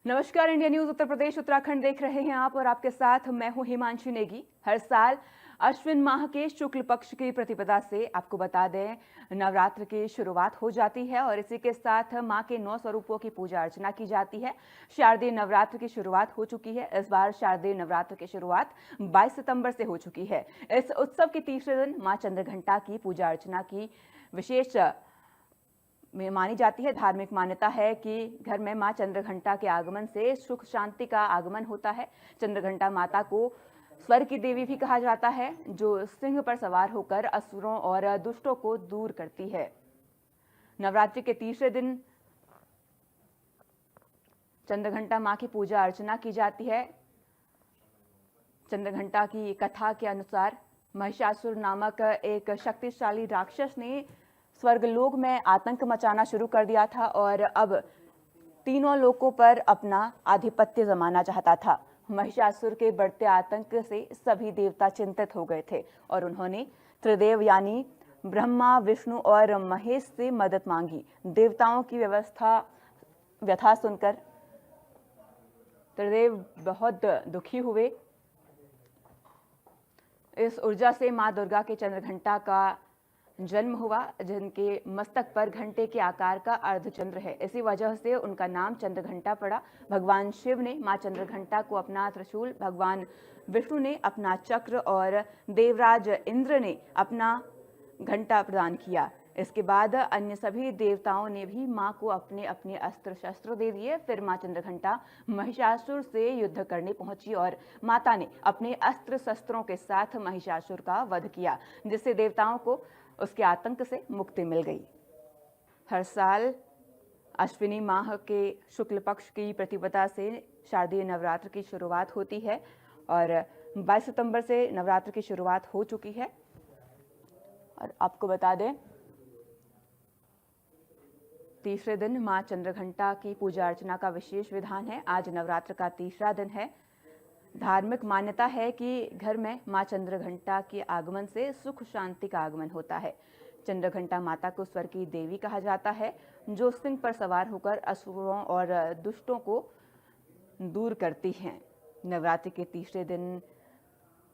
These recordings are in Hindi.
नमस्कार। इंडिया न्यूज उत्तर प्रदेश उत्तराखंड देख रहे हैं आप और आपके साथ मैं हूं हिमांशी नेगी। हर साल अश्विन माह के शुक्ल पक्ष की प्रतिपदा से आपको बता दें नवरात्र की शुरुआत हो जाती है और इसी के साथ मां के 9 स्वरूपों की पूजा अर्चना की जाती है। शारदीय नवरात्र की शुरुआत हो चुकी है। इस बार शारदीय नवरात्र की शुरुआत 22 सितंबर से हो चुकी है। इस उत्सव के तीसरे दिन मां चंद्रघंटा की पूजा अर्चना की विशेष में मानी जाती है। धार्मिक मान्यता है कि घर में मां चंद्रघंटा के आगमन से सुख शांति का आगमन होता है। चंद्रघंटा माता को स्वर्ग की देवी भी कहा जाता है, जो सिंह पर सवार होकर असुरों और दुष्टों को दूर करती है। नवरात्रि के तीसरे दिन चंद्रघंटा मां की पूजा अर्चना की जाती है। चंद्रघंटा की कथा के अनुसार महिषासुर नामक एक शक्तिशाली राक्षस ने स्वर्गलोक में आतंक मचाना शुरू कर दिया था और अब तीनों लोकों पर अपना आधिपत्य जमाना चाहता था। महिषासुर के बढ़ते आतंक से सभी देवता चिंतित हो गए थे और उन्होंने त्रिदेव यानी ब्रह्मा, विष्णु और महेश से मदद मांगी। देवताओं की व्यथा सुनकर त्रिदेव बहुत दुखी हुए। इस ऊर्जा से मां दुर्गा के चंद्रघंटा का जन्म हुआ, जिनके मस्तक पर घंटे के आकार का अर्धचंद्र है। इसी वजह से उनका नाम चंद्रघंटा पड़ा। भगवान शिव ने मां चंद्रघंटा को अपना त्रिशूल, भगवान विष्णु ने अपना चक्र और देवराज इंद्र ने अपना घंटा प्रदान किया। इसके बाद अन्य सभी देवताओं ने भी मां को अपने अपने अस्त्र शस्त्र दे दिए। फिर मां चंद्रघंटा महिषासुर से युद्ध करने पहुंची और माता ने अपने अस्त्र शस्त्रों के साथ महिषासुर का वध किया, जिससे देवताओं को उसके आतंक से मुक्ति मिल गई। हर साल अश्विनी माह के शुक्ल पक्ष की प्रतिपदा से शारदीय नवरात्र की शुरुआत होती है और 22 सितंबर से नवरात्र की शुरुआत हो चुकी है। और आपको बता दें तीसरे दिन मां चंद्रघंटा की पूजा अर्चना का विशेष विधान है। आज नवरात्र का तीसरा दिन है। धार्मिक मान्यता है कि घर में मां चंद्रघंटा के आगमन से सुख शांति का आगमन होता है। चंद्रघंटा माता को स्वर्ग की देवी कहा जाता है, जो सिंह पर सवार होकर असुरों और दुष्टों को दूर करती हैं। नवरात्रि के तीसरे दिन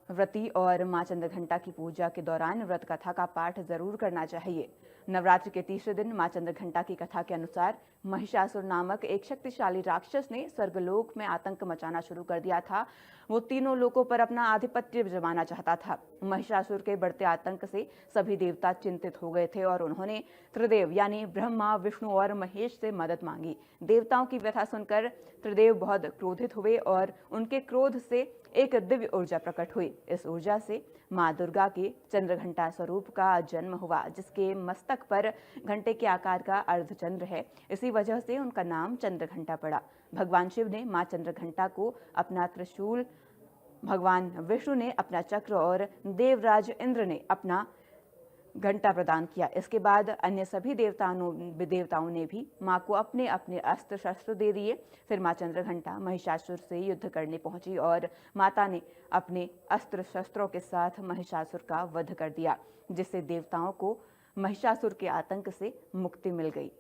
व्रती और मां चंद्रघंटा की पूजा के दौरान व्रत कथा का पाठ जरूर करना चाहिए। नवरात्रि के तीसरे दिन मां चंद्रघंटा की कथा के अनुसार महिषासुर नामक एक शक्तिशाली राक्षस ने स्वर्गलोक में आतंक मचाना शुरू कर दिया था। वो तीनों लोकों पर अपना आधिपत्य जमाना चाहता था। महिषासुर के बढ़ते आतंक से सभी देवता चिंतित हो गए थे और उन्होंने त्रिदेव यानी ब्रह्मा, विष्णु और महेश से मदद मांगी। देवताओं की व्यथा सुनकर त्रिदेव बहुत क्रोधित हुए और उनके क्रोध से एक दिव्य ऊर्जा प्रकट हुई। इस ऊर्जा से मां दुर्गा के चंद्रघंटा स्वरूप का जन्म हुआ, जिसके मस्तक पर घंटे के आकार का अर्धचंद्र है। इसी वजह से उनका नाम चंद्रघंटा पड़ा। भगवान शिव ने मां चंद्रघंटा को अपना त्रिशूल, भगवान विष्णु ने अपना चक्र और देवराज इंद्र ने अपना घंटा प्रदान किया। इसके बाद अन्य सभी देवताओं ने भी मां को अपने अपने अस्त्र शस्त्र दे दिए। फिर मां चंद्रघंटा महिषासुर से युद्ध करने पहुंची और माता ने अपने अस्त्र शस्त्रों के साथ महिषासुर का वध कर दिया, जिससे देवताओं को महिषासुर के आतंक से मुक्ति मिल गई।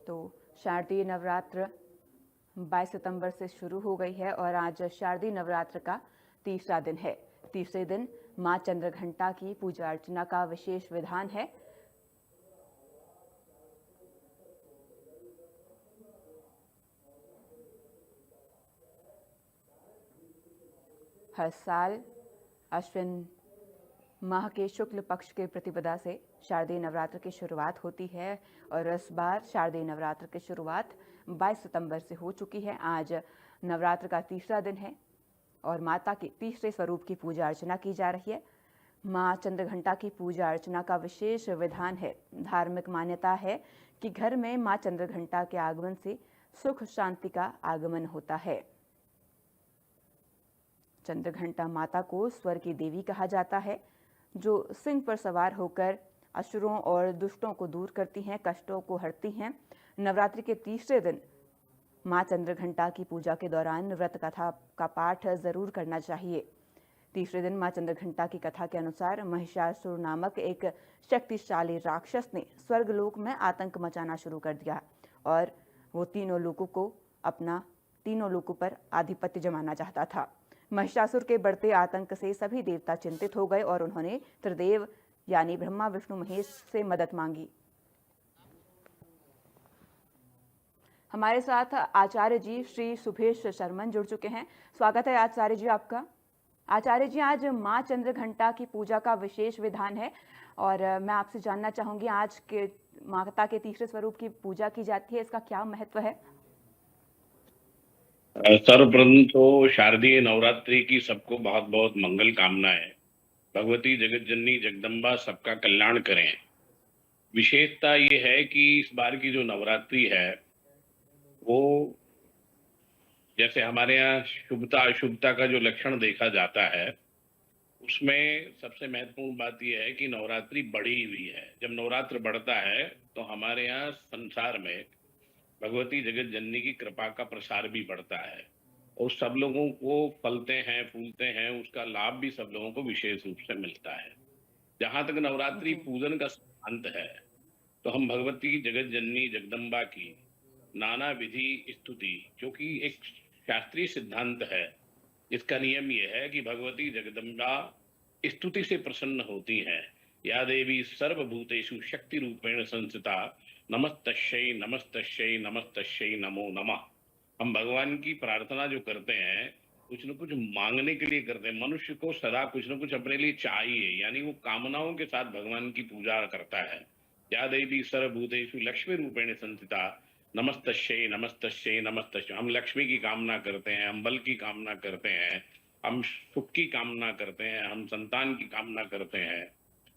तो शारदीय नवरात्र 22 सितंबर से शुरू हो गई है और आज शारदीय नवरात्र का तीसरा दिन है। तीसरे दिन मां चंद्रघंटा की पूजा अर्चना का विशेष विधान है। हर साल अश्विन माह के शुक्ल पक्ष के प्रतिपदा से शारदीय नवरात्र की शुरुआत होती है और इस बार शारदीय नवरात्र की शुरुआत 22 सितंबर से हो चुकी है। आज नवरात्र का तीसरा दिन है और माता के तीसरे स्वरूप की पूजा अर्चना की जा रही है। मां चंद्रघंटा की पूजा अर्चना का विशेष विधान है। धार्मिक मान्यता है कि घर में मां चंद्रघंटा के आगमन से सुख शांति का आगमन होता है। चंद्रघंटा माता को स्वर की देवी कहा जाता है, जो सिंह पर सवार होकर असुरों और दुष्टों को दूर करती हैं, कष्टों को हरती हैं। नवरात्रि के तीसरे दिन मां चंद्रघंटा की पूजा के दौरान व्रत कथा का पाठ जरूर करना चाहिए। तीसरे दिन मां चंद्रघंटा की कथा के अनुसार महिषासुर नामक एक शक्तिशाली राक्षस ने स्वर्गलोक में आतंक मचाना शुरू कर दिया और वो तीनों लोकों पर आधिपत्य जमाना चाहता था। महिषासुर के बढ़ते आतंक से सभी देवता चिंतित हो गए और उन्होंने त्रिदेव यानी ब्रह्मा विष्णु महेश से मदद मांगी। हमारे साथ आचार्य जी श्री सुभेश शर्मन जुड़ चुके हैं। स्वागत है आचार्य जी आपका। आचार्य जी, आज मां चंद्रघंटा की पूजा का विशेष विधान है और मैं आपसे जानना चाहूंगी, आज के माता के तीसरे स्वरूप की पूजा की जाती है, इसका क्या महत्व है? सर्वप्रथम तो शारदीय नवरात्रि की सबको बहुत बहुत मंगल कामनाएं। भगवती जगत जननी जगदम्बा सबका कल्याण करें। विशेषता ये है कि इस बार की जो नवरात्रि है वो जैसे हमारे यहाँ शुभता अशुभता का जो लक्षण देखा जाता है, उसमें सबसे महत्वपूर्ण बात यह है कि नवरात्रि बढ़ी हुई है। जब नवरात्र बढ़ता है तो हमारे यहाँ संसार में भगवती जगत जननी की कृपा का प्रसार भी बढ़ता है और सब लोगों को फलते हैं फूलते हैं, उसका लाभ भी सब लोगों को विशेष रूप से मिलता है। जहां तक नवरात्रि पूजन का सिद्धांत है तो हम भगवती जगत जननी जगदम्बा की नाना विधि स्तुति, जो कि एक शास्त्रीय सिद्धांत है, इसका नियम यह है कि भगवती जगदम्बा स्तुति से प्रसन्न होती हैं। या देवी सर्वभूतेषु शक्ति रूपेण संस्थिता नमस्तस्यै नमस्तस्यै नमस्तस्यै नमो नमः। हम भगवान की प्रार्थना जो करते हैं कुछ न कुछ मांगने के लिए करते हैं। मनुष्य को सदा कुछ न कुछ अपने लिए चाहिए, यानी वो कामनाओं के साथ भगवान की पूजा करता है। या देवी सर्वभूतेषु लक्ष्मी रूपेण संस्थिता नमस्तस्यै नमस्तस्यै नमस्तस्यै। हम लक्ष्मी की कामना करते हैं, हम बल की कामना करते हैं, हम सुख की कामना करते हैं, हम संतान की कामना करते हैं,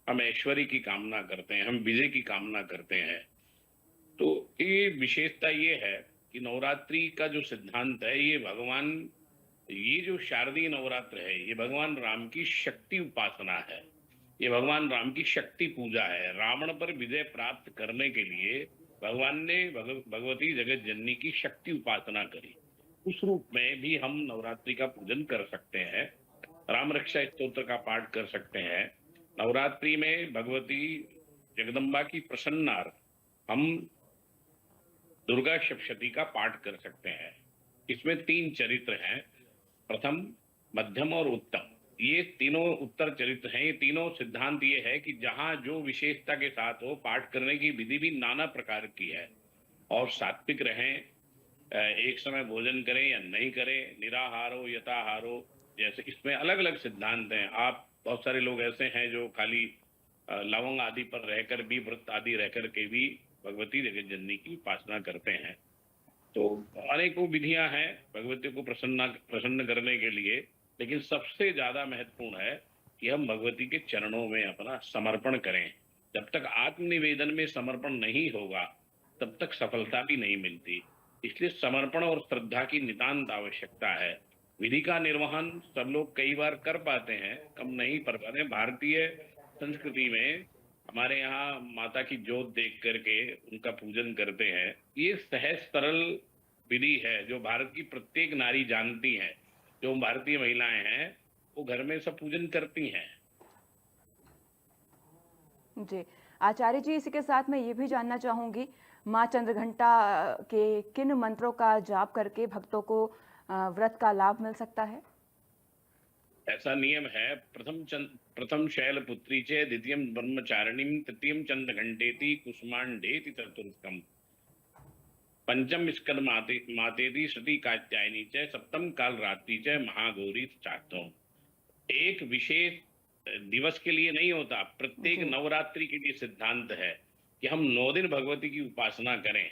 हम ऐश्वर्य की कामना करते हैं, हम विजय की कामना करते हैं। तो ये विशेषता ये है कि नवरात्रि का जो सिद्धांत है, ये जो शारदीय नवरात्र है, ये भगवान राम की शक्ति उपासना है, ये भगवान राम की शक्ति पूजा है। रावण पर विजय प्राप्त करने के लिए भगवान ने भगवती जगत जननी की शक्ति उपासना करी। उस रूप में भी हम नवरात्रि का पूजन कर सकते हैं, राम रक्षा स्तोत्र का पाठ कर सकते हैं। नवरात्रि में भगवती जगदम्बा की प्रसन्नार्थ हम दुर्गा सप्तशती का पाठ कर सकते हैं। इसमें 3 चरित्र हैं, प्रथम, मध्यम और उत्तम। ये तीनों उत्तर चरित्र हैं। ये तीनों सिद्धांत ये है कि जहां जो विशेषता के साथ हो, पाठ करने की विधि भी नाना प्रकार की है और सात्विक रहें, एक समय भोजन करें या नहीं करें, निराहारो यथाहारो, जैसे इसमें अलग अलग सिद्धांत हैं। आप बहुत सारे लोग ऐसे हैं जो खाली लवंग आदि पर रहकर भी, व्रत आदि रहकर के भी भगवती जगत जननी की उपासना करते हैं। तो अनेकों विधियां हैं भगवती को प्रसन्न करने के लिए, लेकिन सबसे ज्यादा महत्वपूर्ण है कि हम भगवती के चरणों में अपना समर्पण करें। जब तक आत्मनिवेदन में समर्पण नहीं होगा तब तक सफलता भी नहीं मिलती। इसलिए समर्पण और श्रद्धा की नितांत आवश्यकता है। विधि का निर्वहन सब लोग कई बार कर पाते हैं, कम नहीं कर पाते। भारतीय संस्कृति में हमारे यहाँ माता की जोत देख करके उनका पूजन करते हैं। ये सहज सरल विधि है जो भारत की प्रत्येक नारी जानती है। जो भारतीय महिलाएं हैं वो घर में सब पूजन करती हैं। जी आचार्य जी, इसी के साथ मैं ये भी जानना चाहूंगी, मां चंद्रघंटा के किन मंत्रों का जाप करके भक्तों को व्रत का लाभ मिल सकता है? ऐसा नियम है, प्रथम शैलपुत्री च, द्वितीयम ब्रह्मचारिणीम, तृतीयम चंद्रघंटेति, कुसुमांडेति चतुर्थम, पंचम स्कंद मातेति, श्रुति कात्यायनी च, सप्तम काल रात्रि च, महागौरी चातुम। एक विशेष दिवस के लिए नहीं होता, प्रत्येक नवरात्रि के लिए सिद्धांत है कि हम 9 दिन भगवती की उपासना करें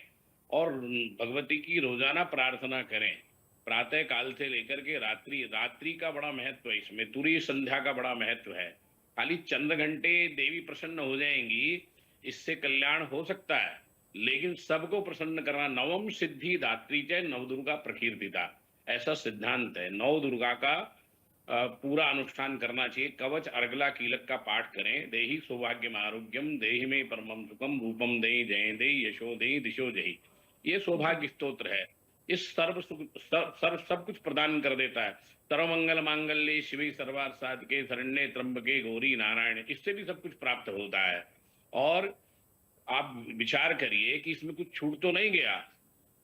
और भगवती की रोजाना प्रार्थना करें। प्रातः काल से लेकर के रात्रि का बड़ा महत्व है, इसमें तुरीय संध्या का बड़ा महत्व है। खाली चंद्र घंटे देवी प्रसन्न हो जाएंगी इससे कल्याण हो सकता है, लेकिन सबको प्रसन्न करना। नवम सिद्धि दात्री च नवदुर्गा प्रकीर्तिता, ऐसा सिद्धांत है। 9 दुर्गा का पूरा अनुष्ठान करना चाहिए। कवच अर्गला कीलक का पाठ करें। देहि सौभाग्यम आरोग्यम देहि में परमम सुखम रूपम देहि जय देहि यशो देहि दिशो जहि, ये जी। सौभाग्य स्तोत्र है। इस सर्व सुख सब कुछ प्रदान कर देता है। सर्वमंगल मांगल्ये शिवे सर्वार्थ साधके शरण्ये त्र्यंबके गौरी नारायण, इससे भी सब कुछ प्राप्त होता है। और आप विचार करिए कि इसमें कुछ छूट तो नहीं गया।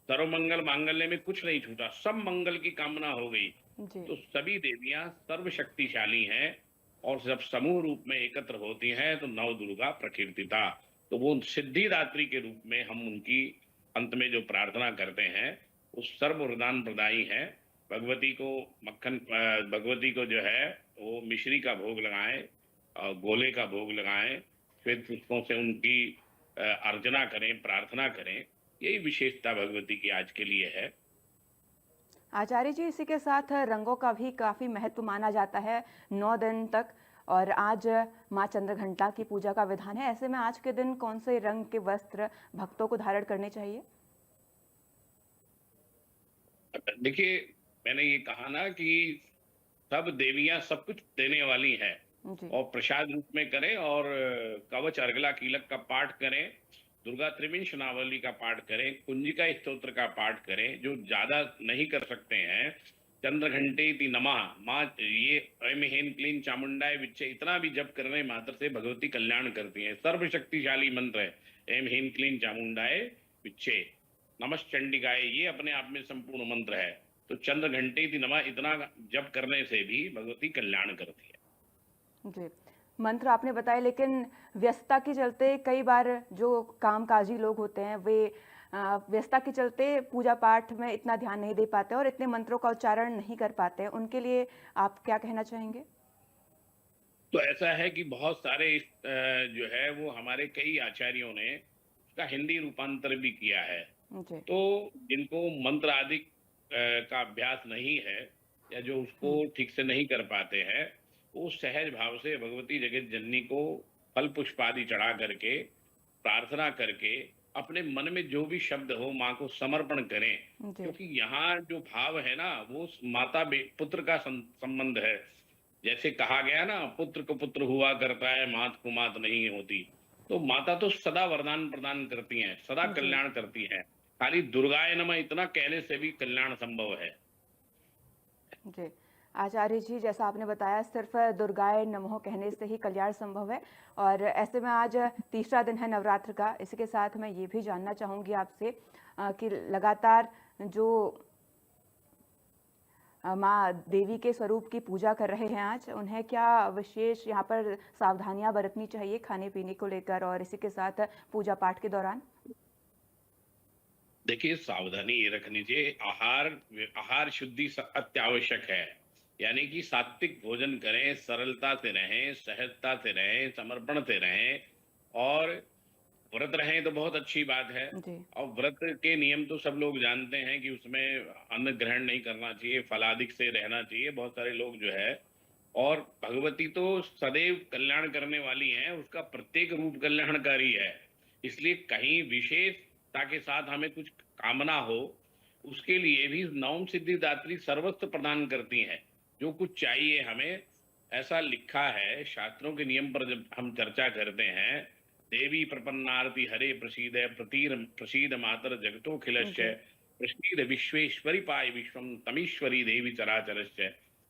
सर्वमंगल मांगल्य में कुछ नहीं छूटा, सब मंगल की कामना हो गई। जी। तो सभी देवियां सर्वशक्तिशाली हैं, और जब समूह रूप में एकत्र होती हैं तो नव दुर्गा प्रकीर्तिता। तो वो सिद्धिदात्री के रूप में हम उनकी अंत में जो प्रार्थना करते हैं, वो सर्व वरदान प्रदायी है। भगवती को भगवती को जो है वो मिश्री का भोग लगाएं और गोले का भोग लगाएं, श्वेत पुष्पों से उनकी अर्चना करें, प्रार्थना करें। यही विशेषता भगवती की आज के लिए है। आचार्य जी, इसी के साथ रंगों का भी काफ़ी महत्व माना जाता है 9 दिन तक, और आज माँ चंद्रघंटा की पूजा का विधान है। ऐसे में आज के दिन कौन से रंग के वस्त्र भक्तों को धारण करने चाहिए? देखिए, मैंने ये कहा ना कि सब देवियां सब कुछ देने वाली हैं, जी। और प्रसाद रूप में करें, और कवच अर्गला कीलक का पाठ करें, दुर्गा त्रिविंश नावली का पाठ करें, कुंजिका स्तोत्र का पाठ करें। जो ज्यादा नहीं कर सकते हैं, चंद्र घंटे इति नमः माँ, ये ऐम हेन क्लीन चामुंडाय विच्चे, इतना भी जप करने मात्र से भगवती कल्याण करती है। सर्वशक्तिशाली मंत्र है ऐम हेन क्लीन चामुंडाय विच्चे नमश्चंडिकाय, ये अपने आप में संपूर्ण मंत्र है। तो चंद्र घंटे इति नमः इतना जप करने से भी भगवती कल्याण करती है। जी। मंत्र आपने बताए, लेकिन व्यस्तता के चलते कई बार जो कामकाजी लोग होते हैं वे व्यस्तता के चलते पूजा पाठ में इतना ध्यान नहीं दे पाते और इतने मंत्रों का उच्चारण नहीं कर पाते। उनके लिए आप क्या कहना चाहेंगे? तो ऐसा है कि बहुत सारे जो है वो हमारे कई आचार्यों ने उसका हिंदी रूपांतर भी किया है। जी। तो जिनको मंत्र आदि का अभ्यास नहीं है, या जो उसको हुँ। ठीक से नहीं कर पाते हैं, वो सहज भाव से भगवती जगत जननी को फल पुष्प आदि चढ़ा करके, प्रार्थना करके, अपने मन में जो भी शब्द हो माँ को समर्पण करें। जी। क्योंकि यहाँ जो भाव है ना, वो माता पुत्र का संबंध है। जैसे कहा गया ना, पुत्र को पुत्र हुआ करता है, मात को मात नहीं होती। तो माता तो सदा वरदान प्रदान करती हैं, सदा जी। कल्याण करती हैं। खाली दुर्गाय नमः इतना कहने से भी कल्याण संभव है। जी। आचार्य जी, जैसा आपने बताया, सिर्फ़ दुर्गाय नमः कहने से ही कल्याण संभव है, और ऐसे में आज तीसरा दिन है नवरात्र का। इसी के साथ मैं ये भी जानना चाहूँगी आपसे कि लगातार जो माँ देवी के स्वरूप की पूजा कर रहे हैं आज, उन्हें क्या विशेष यहाँ पर सावधानियाँ बरतनी चाहिए खाने-पीने को लेकर और इसी के साथ पूजा पाठ के दौरान? देखिए, सावधानी ये रखनी चाहिए, आहार आहार शुद्धि अत्यावश्यक है। यानी कि सात्विक भोजन करें, सरलता से रहें, सहजता से रहें, समर्पण से रहें, और व्रत रहें तो बहुत अच्छी बात है। जी। और व्रत के नियम तो सब लोग जानते हैं कि उसमें अन्न ग्रहण नहीं करना चाहिए, फलादिक से रहना चाहिए, बहुत सारे लोग जो है। और भगवती तो सदैव कल्याण करने वाली हैं, उसका प्रत्येक रूप कल्याणकारी है। इसलिए कहीं विशेषता के साथ हमें कुछ कामना हो, उसके लिए भी नवम सिद्धिदात्री सर्वस्व प्रदान करती हैं। जो कुछ चाहिए हमें, ऐसा लिखा है शास्त्रों के नियम पर जब हम चर्चा करते हैं, देवी प्रपन्नारति हरे प्रसीद प्रतीर प्रसीद मातर जगतोखिलश्च जी। प्रसीद विश्वेश्वरी पाय विश्वम तमीश्वरी देवी चराचरश्च,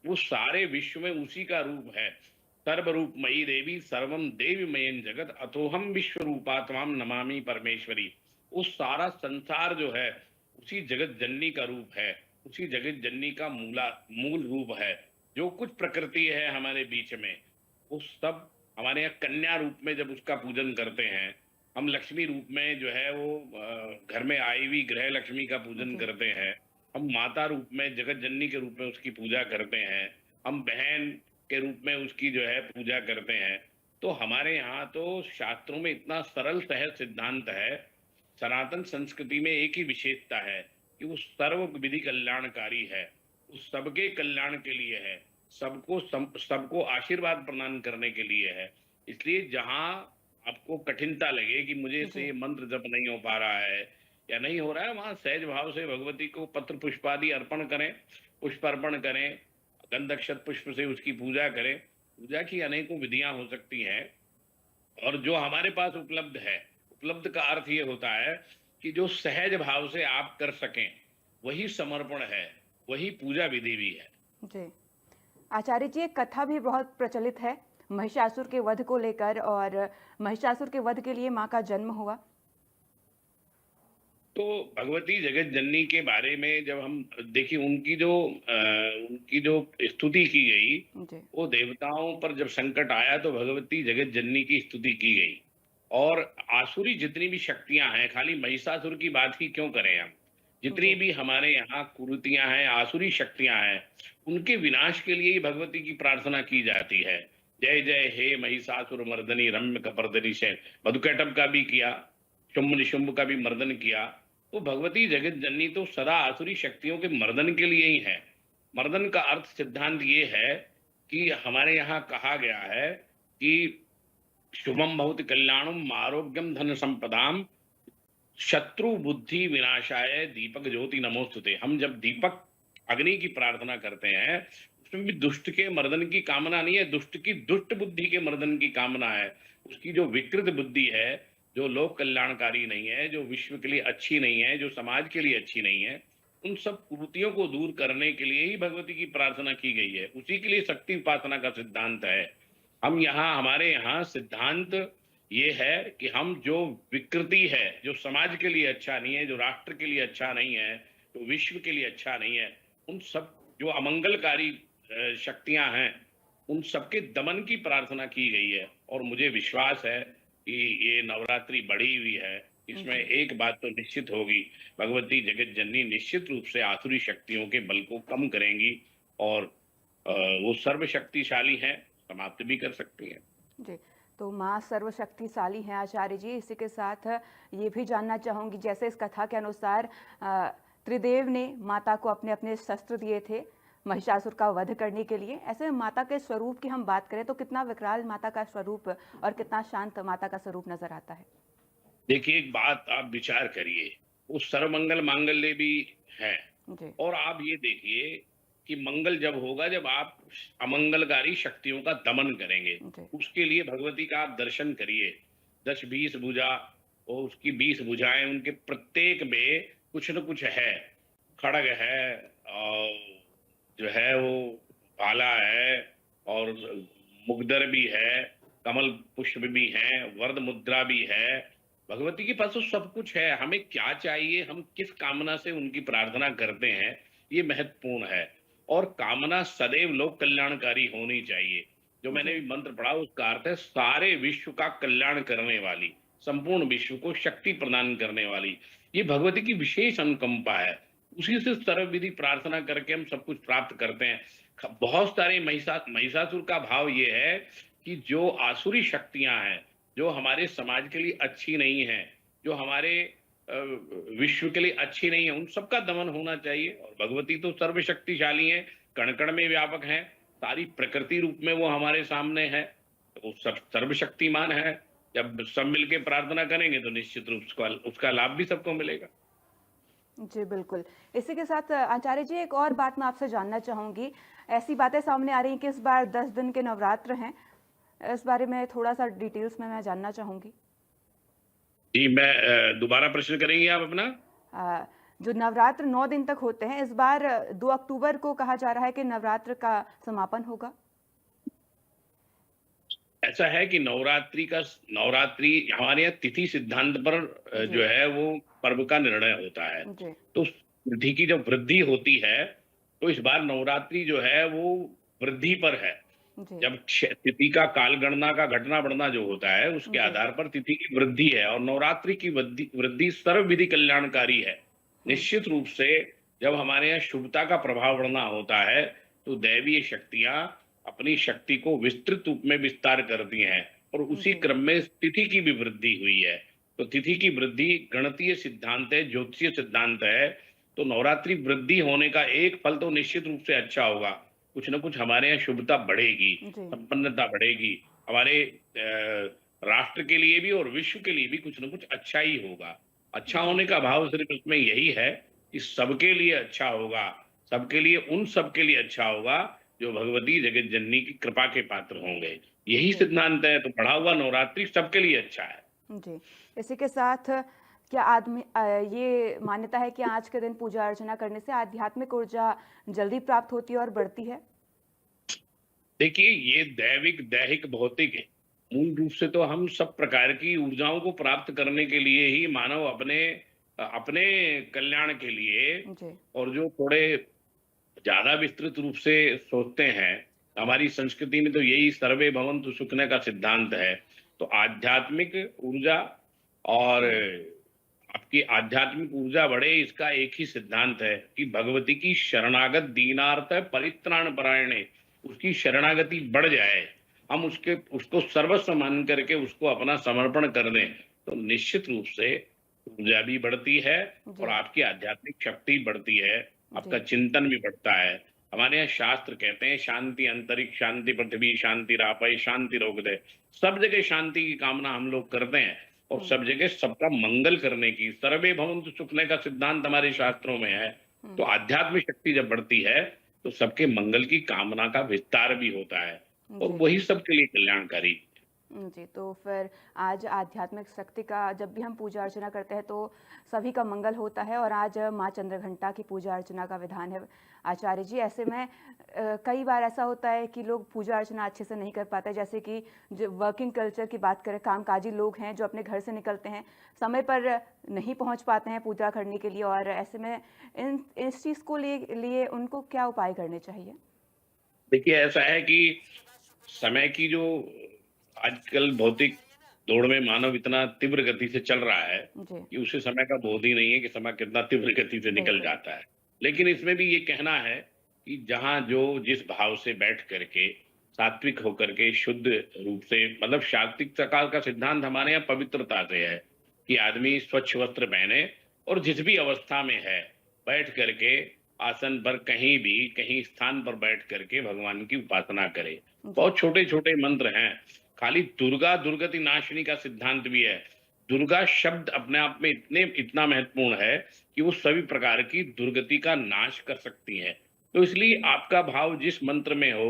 वो सारे विश्व में उसी का रूप है। सर्वरूपमयी देवी सर्वम देवीमयं जगत अतोहम विश्व रूपात्माम नमामि परमेश्वरी। वो सारा संसार जो है उसी जगत जननी का रूप है, उसी जगत जननी का मूल रूप है। जो कुछ प्रकृति है हमारे बीच में, वो सब हमारे यहाँ कन्या रूप में जब उसका पूजन करते हैं, हम लक्ष्मी रूप में जो है वो घर में आई हुई गृह लक्ष्मी का पूजन जी। करते हैं, हम माता रूप में जगत जननी के रूप में उसकी पूजा करते हैं, हम बहन के रूप में उसकी जो है पूजा करते हैं। तो हमारे यहाँ तो शास्त्रों में इतना सरल सहज सिद्धांत है। सनातन संस्कृति में एक ही विशेषता है कि वो सर्व विधि कल्याणकारी है, वो सबके कल्याण के लिए है, सबको आशीर्वाद प्रदान करने के लिए है। इसलिए जहां आपको कठिनता लगे कि मुझे से जी। ये मंत्र जप नहीं हो पा रहा है या नहीं हो रहा है, वहां सहज भाव से भगवती को पत्र पुष्पादि अर्पण करें, पुष्प अर्पण करें। गंध अक्षत पुष्प से उसकी पूजा करें। पूजा की अनेकों विधियां हो सकती हैं, और जो हमारे पास उपलब्ध है, उपलब्ध का अर्थ ये होता है कि जो सहज भाव से आप कर सकें, वही समर्पण है, वही पूजा विधि भी है। जी। आचार्य जी, एक कथा भी बहुत प्रचलित है महिषासुर के वध को लेकर, और महिषासुर के वध के लिए माँ का जन्म हुआ। तो भगवती जगत जननी के बारे में जब हम देखिए, उनकी जो स्तुति की गई, जी। वो देवताओं पर जब संकट आया तो भगवती जगत जननी की स्तुति की गई। और आसुरी जितनी भी शक्तियां हैं, खाली महिषासुर की बात ही क्यों करें हम, जितनी जी। भी हमारे यहाँ कुरीतियां हैं, आसुरी शक्तियां हैं, उनके विनाश के लिए ही भगवती की प्रार्थना की जाती है। जय जय हे महिषासुर मर्दनी रम्य कपर्दनी से मधुकैटभ का भी किया, शुंभ निशुंभ का भी मर्दन किया। तो भगवती जगत जननी तो सदा आसुरी शक्तियों के मर्दन के लिए ही है। मर्दन का अर्थ सिद्धांत ये है कि हमारे यहाँ कहा गया है कि शुभम भवति कल्याणम आरोग्यम धन संपदाम शत्रु बुद्धि विनाशाय दीपक ज्योति नमोस्तुते। हम जब दीपक अग्नि की प्रार्थना करते हैं, उसमें भी दुष्ट के मर्दन की कामना नहीं है, दुष्ट की दुष्ट बुद्धि के मर्दन की कामना है। उसकी जो विकृत बुद्धि है, जो लोक कल्याणकारी नहीं है, जो विश्व के लिए अच्छी नहीं है, जो समाज के लिए अच्छी नहीं है, उन सब कुरीतियों को दूर करने के लिए ही भगवती की प्रार्थना की गई है। उसी के लिए शक्ति उपासना का सिद्धांत है। हमारे यहाँ सिद्धांत ये है कि हम जो विकृति है, जो समाज के लिए अच्छा नहीं है, जो राष्ट्र के लिए अच्छा नहीं है, जो विश्व के लिए अच्छा नहीं है, उन सब जो अमंगलकारी शक्तियां हैं, उन सबके दमन की प्रार्थना की गई है। और मुझे विश्वास है कि ये नवरात्रि बढ़ी हुई है, इसमें जी। एक बात तो निश्चित होगी, भगवती जगत जननी निश्चित रूप से आसुरी शक्तियों के बल को कम करेंगी, और वो सर्वशक्तिशाली हैं, समाप्त भी कर सकती हैं। जी। तो माँ सर्वशक्तिशाली हैं आचार्य जी। इसी के साथ ये भी जानना चाहूँगी, जैसे इस कथा के अनुसार त्रिदेव ने माता को अपने अपने शस्त्र दिए थे महिषासुर का वध करने के लिए। ऐसे में माता के स्वरूप की हम बात करें तो कितना विकराल माता का स्वरूप और कितना शांत माता का स्वरूप नजर आता है। देखिए, एक बात आप विचार करिए, वो सर्वमंगल मांगल्य भी है। जी। और आप ये देखिए कि मंगल जब होगा, जब आप अमंगलकारी शक्तियों का दमन करेंगे। जी। उसके लिए भगवती का आप दर्शन करिए। 10-20 भुजा, और उसकी 20 भुजाएं, उनके प्रत्येक में कुछ न कुछ है। खड़ग है, और जो है वो भाला है, और मुगदर भी है, कमल पुष्प भी है, वरद मुद्रा भी है। भगवती के पास तो सब कुछ है। हमें क्या चाहिए, हम किस कामना से उनकी प्रार्थना करते हैं, ये महत्वपूर्ण है। और कामना सदैव लोक कल्याणकारी होनी चाहिए। जो मैंने जी। भी मंत्र पढ़ा, उसका अर्थ है सारे विश्व का कल्याण करने वाली, संपूर्ण विश्व को शक्ति प्रदान करने वाली। ये भगवती की विशेष अनुकंपा है। उसी से सर्वविधि प्रार्थना करके हम सब कुछ प्राप्त करते हैं। बहुत सारे महिषासुर का भाव ये है कि जो आसुरी शक्तियां हैं, जो हमारे समाज के लिए अच्छी नहीं है, जो हमारे विश्व के लिए अच्छी नहीं है, उन सबका दमन होना चाहिए। और भगवती तो सर्वशक्तिशाली है, कण कण में व्यापक है, सारी प्रकृति रूप में वो हमारे सामने है, तो वो सर्वशक्तिमान है। जब सब मिलके प्रार्थना करेंगे तो निश्चित रूप से उसका लाभ भी सबको मिलेगा। जी, बिल्कुल। इसी के साथ आचार्य जी, एक और बात मैं आपसे जानना चाहूँगी। ऐसी बातें सामने आ रही हैं कि इस बार 10 दिन के नवरात्र हैं। इस बारे में थोड़ा-सा डिटेल्स में मैं जानना चाहूँगी। जी, मैं दोबारा प्रश्न करेंगे आप अपना? अ, जो नवरात्र 9 दिन तक होते हैं, इस बार 2 अक्टूबर को कहा जा रहा है कि नवरात्र का समापन होगा। ऐसा है कि नवरात्रि हमारे यहाँ तिथि सिद्धांत पर जी। जो है वो पर्व का निर्णय होता है। जी। तो तिथि की जब वृद्धि होती है, तो इस बार नवरात्रि जो है वो वृद्धि पर है। जी। जब तिथि का काल गणना का घटना बढ़ना जो होता है, उसके जी। आधार पर तिथि की वृद्धि है, और नवरात्रि की वृद्धि वृद्धि सर्व विधि कल्याणकारी है। हुँ। निश्चित रूप से जब हमारे यहाँ शुभता का प्रभाव बढ़ना होता है, तो दैवीय शक्तियां अपनी शक्ति को विस्तृत रूप में विस्तार करती हैं, और उसी जी। क्रम में तिथि की भी वृद्धि हुई है। तो तिथि की वृद्धि गणितीय सिद्धांत है, ज्योतिषीय सिद्धांत है। तो नवरात्रि वृद्धि होने का एक फल तो निश्चित रूप से अच्छा होगा। कुछ ना कुछ हमारे यहाँ शुभता बढ़ेगी, जी। संपन्नता बढ़ेगी। हमारे राष्ट्र के लिए भी और विश्व के लिए भी कुछ ना कुछ अच्छा ही होगा। अच्छा जी। होने का भाव सिर्फ इसमें यही है कि सबके लिए अच्छा होगा, सबके लिए, उन सबके लिए अच्छा होगा जो भगवती जगत जननी की कृपा के पात्र होंगे। यही जी। सिद्धांत है, तो बढ़ा हुआ नवरात्रि सबके लिए अच्छा है। जी। इसी के साथ क्या ये मान्यता है कि आज के दिन पूजा अर्चना करने से आध्यात्मिक ऊर्जा जल्दी प्राप्त होती है और बढ़ती है? देखिए, ये दैविक, दैहिक, भौतिक है। मूल रूप से तो हम सब प्रकार की ऊर्जाओं को प्राप्त करने के लिए ही मानव अपने कल्याण के लिए जी। और जो थोड़े ज़्यादा विस्तृत रूप से सोचते हैं, हमारी संस्कृति में तो यही सर्वे भवन्तु सुखने का सिद्धांत है। तो आध्यात्मिक ऊर्जा और हुँ। आपकी आध्यात्मिक ऊर्जा बढ़े, इसका एक ही सिद्धांत है कि भगवती की शरणागत दीनार्थ परित्राण परायणे, उसकी शरणागति बढ़ जाए, हम उसको सर्वस्व मान करके उसको अपना समर्पण कर दें, तो निश्चित रूप से ऊर्जा भी बढ़ती है और जी। आपकी आध्यात्मिक शक्ति बढ़ती है, आपका जी। चिंतन भी बढ़ता है। हमारे यहाँ शास्त्र कहते हैं शांति अंतरिक्ष, शांति पृथ्वी, शांति रापय, शांति रोगदय। सब जगह शांति की कामना हम लोग करते हैं और हुँ। सब जगह सबका मंगल करने की, सर्वे भवन्तु सुखने का सिद्धांत हमारे शास्त्रों में है। तो हुँ। आध्यात्मिक शक्ति जब बढ़ती है, तो सबके मंगल की कामना का विस्तार भी होता है और जी। वही सबके लिए कल्याणकारी। जी, तो फिर आज आध्यात्मिक शक्ति का जब भी हम पूजा अर्चना करते हैं तो सभी का मंगल होता है और आज माँ चंद्रघंटा की पूजा अर्चना का विधान है आचार्य जी। ऐसे में कई बार ऐसा होता है कि लोग पूजा अर्चना अच्छे से नहीं कर पाते, जैसे कि जो वर्किंग कल्चर की बात करें, कामकाजी लोग हैं जो अपने घर से निकलते हैं, समय पर नहीं पहुंच पाते हैं पूजा करने के लिए, और ऐसे में इस चीज़ को लिए उनको क्या उपाय करने चाहिए? देखिए, ऐसा है कि समय की जो आजकल भौतिक दौड़ में मानव इतना तीव्र गति से चल रहा है जी। कि उसे समय का बोध ही नहीं है कि समय कितना तीव्र गति से निकल बिल्कुल। जाता है। लेकिन इसमें भी ये कहना है कि जहाँ जो जिस भाव से बैठ करके सात्विक होकर के शुद्ध रूप से, मतलब सात्विकता का सिद्धांत हमारे यहाँ पवित्रता से है कि आदमी स्वच्छ वस्त्र पहने और जिस भी अवस्था में है बैठ करके आसन पर कहीं स्थान पर बैठ करके भगवान की उपासना करे। जी। बहुत छोटे-छोटे मंत्र हैं। खाली दुर्गा दुर्गति नाशिनी का सिद्धांत भी है। दुर्गा शब्द अपने आप में इतना महत्वपूर्ण है कि वो सभी प्रकार की दुर्गति का नाश कर सकती है। तो इसलिए आपका भाव जिस मंत्र में हो,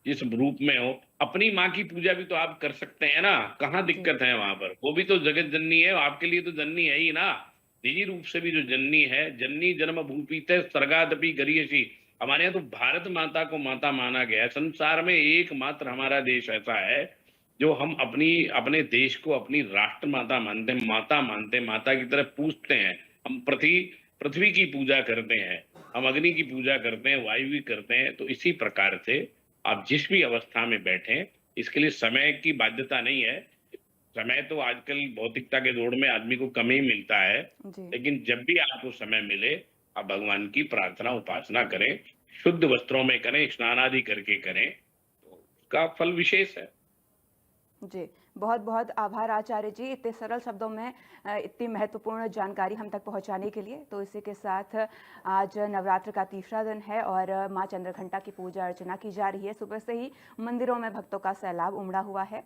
जिस रूप में हो, अपनी माँ की पूजा भी तो आप कर सकते हैं ना, कहाँ जी। दिक्कत है वहाँ पर? वो भी तो जगत जननी है, आपके लिए तो जननी है ही ना। निजी रूप से भी जो जननी है, जननी जन्म भूपिते स्वर्गादपि गरीयसी। हमारे यहाँ तो भारत माता को माता माना गया है। संसार में एकमात्र हमारा देश ऐसा है जो हम अपने देश को अपनी राष्ट्र माता मानते हैं, माता की तरह पूजते हैं। हम पृथ्वी की पूजा करते हैं, हम अग्नि की पूजा करते हैं, वायु की करते हैं। तो इसी प्रकार से आप जिस भी अवस्था में बैठे, इसके लिए समय की बाध्यता नहीं है। समय तो आजकल भौतिकता के दौड़ में आदमी को कम ही मिलता है, जी। लेकिन जब भी आपको समय मिले, आप भगवान की प्रार्थना उपासना करें, शुद्ध वस्त्रों में करें, स्नान आदि करके करें, तो उसका फल विशेष है। जी, बहुत-बहुत आभार आचार्य जी, इतने सरल शब्दों में इतनी महत्वपूर्ण जानकारी हम तक पहुँचाने के लिए। तो इसी के साथ आज नवरात्र का तीसरा दिन है और माँ चंद्रघंटा की पूजा अर्चना की जा रही है। सुबह से ही मंदिरों में भक्तों का सैलाब उमड़ा हुआ है।